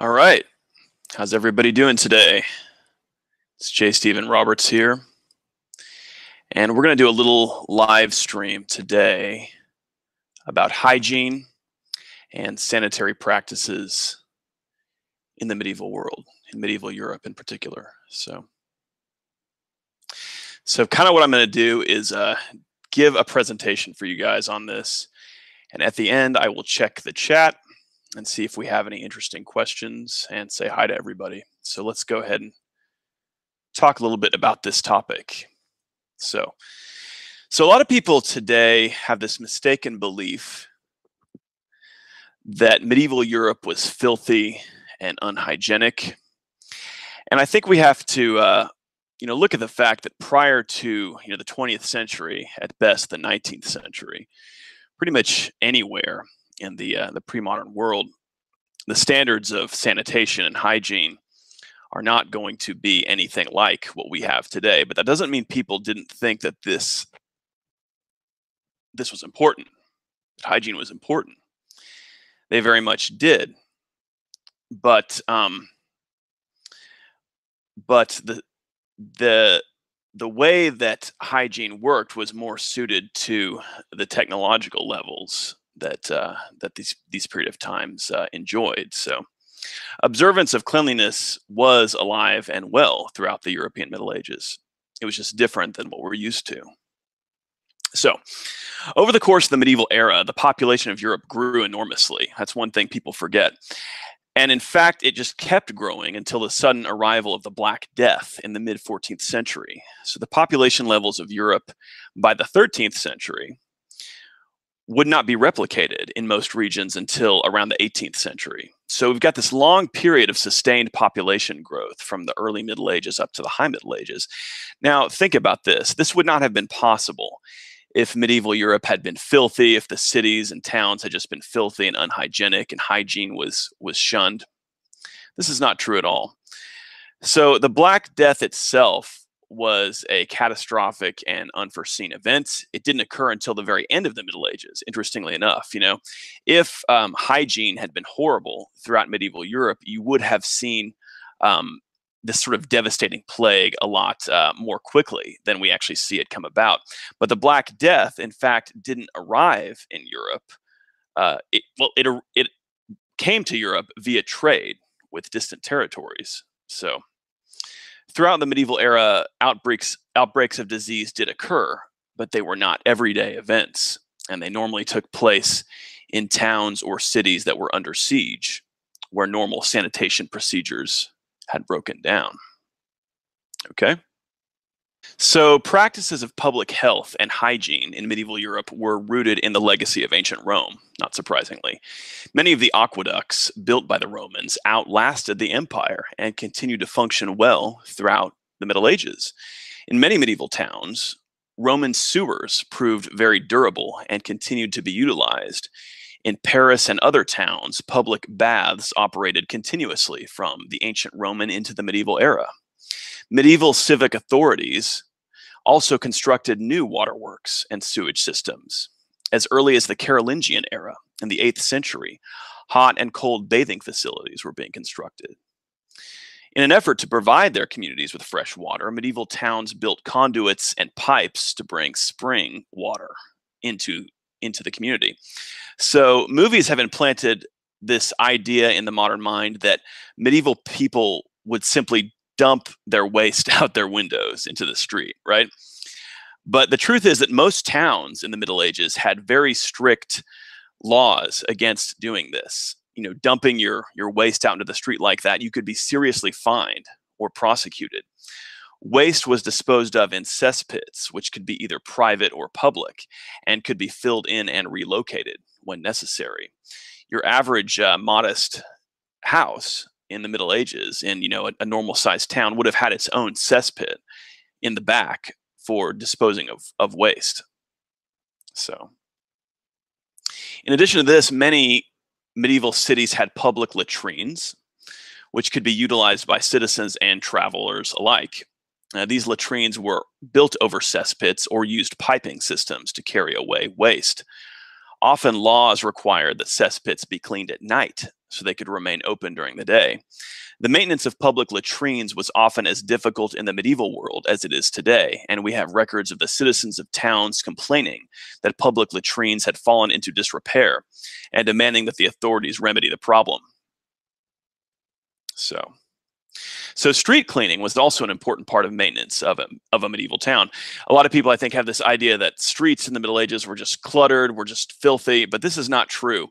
All right. How's everybody doing today? It's J. Stephen Roberts here. And we're going to do a little live stream today about hygiene and sanitary practices in the medieval world, in medieval Europe in particular. So kind of what I'm going to do is give a presentation for you guys on this. And at the end, I will check the chat and see if we have any interesting questions and say hi to everybody. So let's go ahead and talk a little bit about this topic. So a lot of people today have this mistaken belief that medieval Europe was filthy and unhygienic. And I think we have to look at the fact that prior to the 20th century, at best the 19th century, pretty much anywhere in the pre-modern world, the standards of sanitation and hygiene are not going to be anything like what we have today. But that doesn't mean people didn't think that this was important, that hygiene was important. They very much did. But the way that hygiene worked was more suited to the technological levels that these period of times enjoyed. So observance of cleanliness was alive and well throughout the European Middle Ages. It was just different than what we're used to. So over the course of the medieval era, the population of Europe grew enormously. That's one thing people forget. And in fact, it just kept growing until the sudden arrival of the Black Death in the mid-14th century. So the population levels of Europe by the 13th century would not be replicated in most regions until around the 18th century. So we've got this long period of sustained population growth from the early Middle Ages up to the High Middle Ages. Now, think about this. This would not have been possible if medieval Europe had been filthy, if the cities and towns had just been filthy and unhygienic and hygiene was shunned. This is not true at all. So the Black Death itself was a catastrophic and unforeseen event. It didn't occur until the very end of the Middle Ages, interestingly enough. If hygiene had been horrible throughout medieval Europe, you would have seen this sort of devastating plague a lot more quickly than we actually see it come about. But the Black Death, in fact, didn't arrive in Europe. It came to Europe via trade with distant territories. So throughout the medieval era, outbreaks of disease did occur, but they were not everyday events, and they normally took place in towns or cities that were under siege, where normal sanitation procedures had broken down. Okay. So practices of public health and hygiene in medieval Europe were rooted in the legacy of ancient Rome, not surprisingly. Many of the aqueducts built by the Romans outlasted the empire and continued to function well throughout the Middle Ages. In many medieval towns, Roman sewers proved very durable and continued to be utilized. In Paris and other towns, public baths operated continuously from the ancient Roman into the medieval era. Medieval civic authorities also constructed new waterworks and sewage systems. As early as the Carolingian era in the 8th century, hot and cold bathing facilities were being constructed. In an effort to provide their communities with fresh water, medieval towns built conduits and pipes to bring spring water into the community. So movies have implanted this idea in the modern mind that medieval people would simply dump their waste out their windows into the street, right? But the truth is that most towns in the Middle Ages had very strict laws against doing this. Dumping your waste out into the street like that, you could be seriously fined or prosecuted. Waste was disposed of in cesspits, which could be either private or public, and could be filled in and relocated when necessary. Your average modest house in the Middle Ages in a normal sized town would have had its own cesspit in the back for disposing of waste. So in addition to this, many medieval cities had public latrines, which could be utilized by citizens and travelers alike. These latrines were built over cesspits or used piping systems to carry away waste. Often laws required that cesspits be cleaned at night so they could remain open during the day. The maintenance of public latrines was often as difficult in the medieval world as it is today, and we have records of the citizens of towns complaining that public latrines had fallen into disrepair and demanding that the authorities remedy the problem. So street cleaning was also an important part of maintenance of a medieval town. A lot of people, I think, have this idea that streets in the Middle Ages were just cluttered, were just filthy, but this is not true.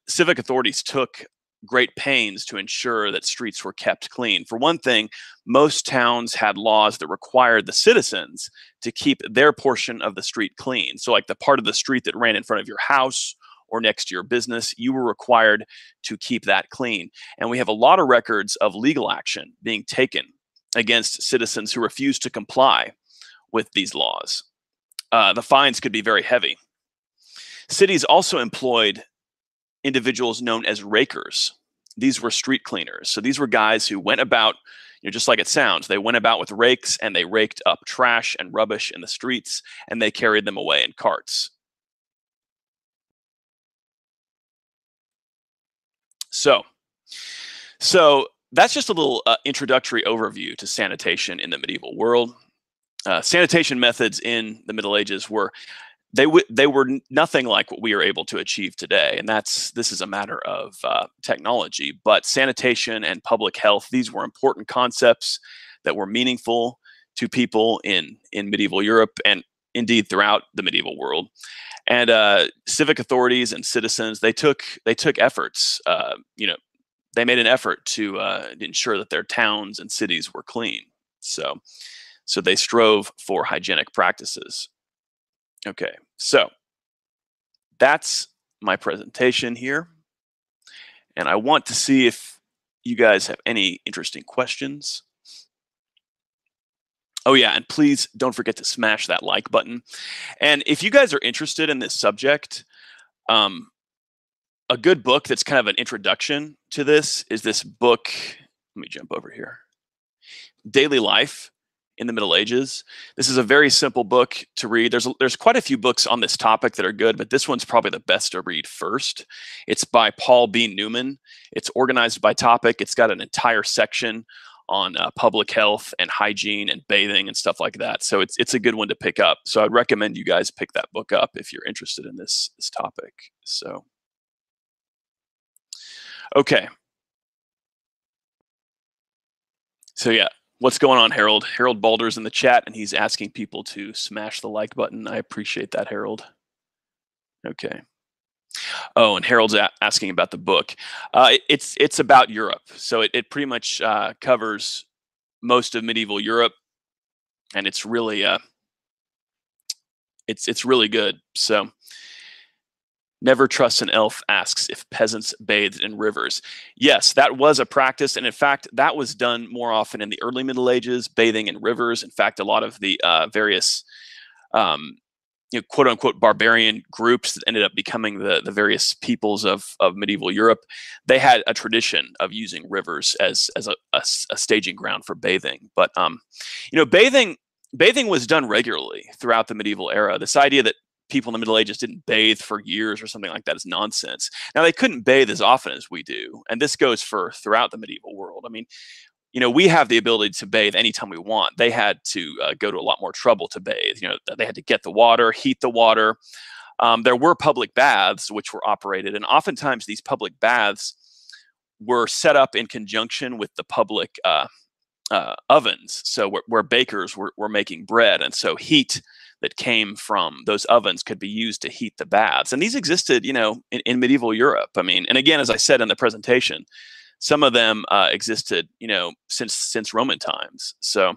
Civic authorities took great pains to ensure that streets were kept clean. For one thing, most towns had laws that required the citizens to keep their portion of the street clean. So, like the part of the street that ran in front of your house or next to your business, you were required to keep that clean. And we have a lot of records of legal action being taken against citizens who refused to comply with these laws. The fines could be very heavy. Cities also employed individuals known as rakers. These were street cleaners. So these were guys who went about, just like it sounds, they went about with rakes and they raked up trash and rubbish in the streets and they carried them away in carts. So that's just a little introductory overview to sanitation in the medieval world. Sanitation methods in the Middle Ages were nothing like what we are able to achieve today, and this is a matter of technology. But sanitation and public health, these were important concepts that were meaningful to people in medieval Europe and indeed throughout the medieval world. And civic authorities and citizens, they took efforts. They made an effort to ensure that their towns and cities were clean. So they strove for hygienic practices. Okay, so that's my presentation here. And I want to see if you guys have any interesting questions. Oh yeah, and please don't forget to smash that like button. And if you guys are interested in this subject, a good book that's kind of an introduction to this is this book. Let me jump over here. Daily Life in the Middle Ages. This is a very simple book to read. There's quite a few books on this topic that are good, but this one's probably the best to read first. It's by Paul B. Newman. It's organized by topic. It's got an entire section on public health and hygiene and bathing and stuff like that. So it's a good one to pick up. So I'd recommend you guys pick that book up if you're interested in this topic. So, okay. So yeah, what's going on, Harold? Harold Boulders in the chat, and he's asking people to smash the like button. I appreciate that, Harold. Okay. Oh, and Harold's asking about the book. It's about Europe, so it pretty much covers most of medieval Europe, and it's really it's really good. So, Never Trust an Elf asks if peasants bathed in rivers. Yes, that was a practice, and in fact, that was done more often in the early Middle Ages, bathing in rivers. In fact, a lot of the various quote unquote barbarian groups that ended up becoming the various peoples of medieval Europe, they had a tradition of using rivers as a staging ground for bathing. But bathing was done regularly throughout the medieval era. This idea that people in the Middle Ages didn't bathe for years or something like that is nonsense. Now, they couldn't bathe as often as we do, and this goes for throughout the medieval world. I mean, we have the ability to bathe anytime we want. They had to go to a lot more trouble to bathe. They had to get the water, heat the water. There were public baths which were operated, and oftentimes these public baths were set up in conjunction with the public ovens. So where bakers were making bread, and so heat that came from those ovens could be used to heat the baths. And these existed, in medieval Europe. I mean, and again, as I said in the presentation, some of them existed, since Roman times. So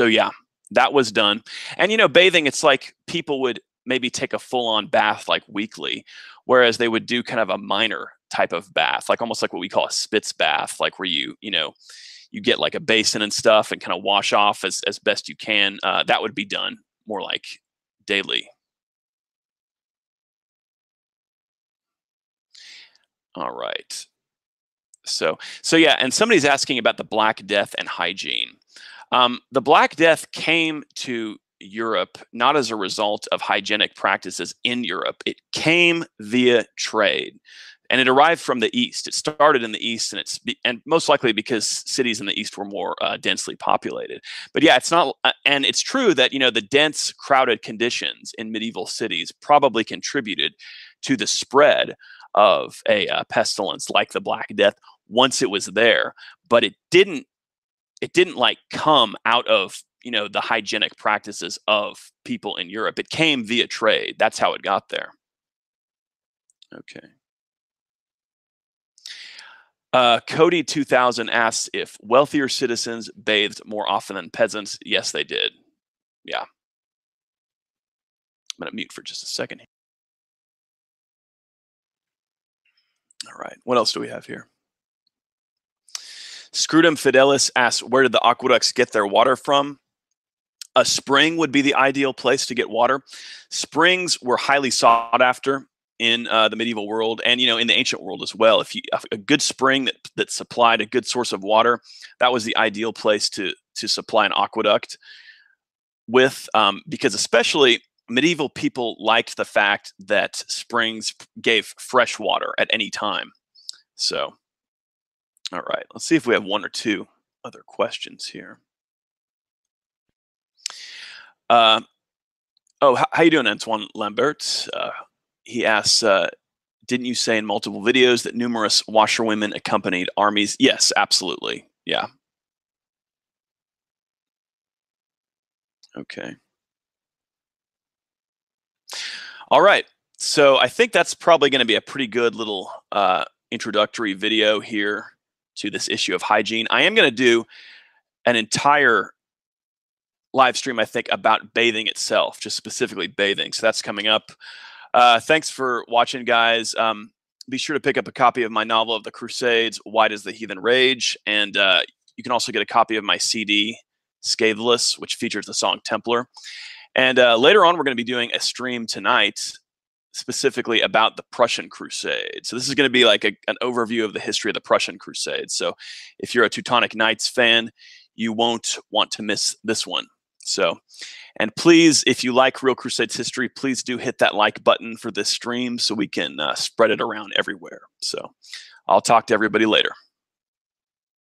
yeah, that was done. And bathing, it's like people would maybe take a full-on bath like weekly, whereas they would do kind of a minor type of bath, like almost like what we call a spitz bath, like where you get like a basin and stuff and kind of wash off as best you can. That would be done more like daily. All right. So yeah, and somebody's asking about the Black Death and hygiene. The Black Death came to Europe not as a result of hygienic practices in Europe. It came via trade. And it arrived from the east. It started in the east, and most likely because cities in the east were more densely populated. But yeah, it's not, and it's true that the dense, crowded conditions in medieval cities probably contributed to the spread of a pestilence like the Black Death once it was there. But it didn't like come out of the hygienic practices of people in Europe. It came via trade. That's how it got there. Okay. Cody 2000 asks if wealthier citizens bathed more often than peasants. Yes, they did. Yeah. I'm going to mute for just a second. All right. What else do we have here? Screwdum Fidelis asks, where did the aqueducts get their water from? A spring would be the ideal place to get water. Springs were highly sought after in the medieval world, and in the ancient world as well. If a good spring that supplied a good source of water, that was the ideal place to supply an aqueduct with, because especially medieval people liked the fact that springs gave fresh water at any time. So, all right, let's see if we have one or two other questions here. How you doing, Antoine Lambert? He asks, didn't you say in multiple videos that numerous washerwomen accompanied armies? Yes, absolutely. Yeah. Okay. All right. So I think that's probably going to be a pretty good little introductory video here to this issue of hygiene. I am going to do an entire live stream, I think, about bathing itself, just specifically bathing. So that's coming up. Thanks for watching, guys. Be sure to pick up a copy of my novel of the Crusades, Why Does the Heathen Rage? And you can also get a copy of my CD, Scatheless, which features the song Templar. And later on, we're going to be doing a stream tonight specifically about the Prussian Crusade. So this is going to be like an overview of the history of the Prussian Crusade. So if you're a Teutonic Knights fan, you won't want to miss this one. So, and please, if you like Real Crusades history, please do hit that like button for this stream so we can spread it around everywhere. So I'll talk to everybody later.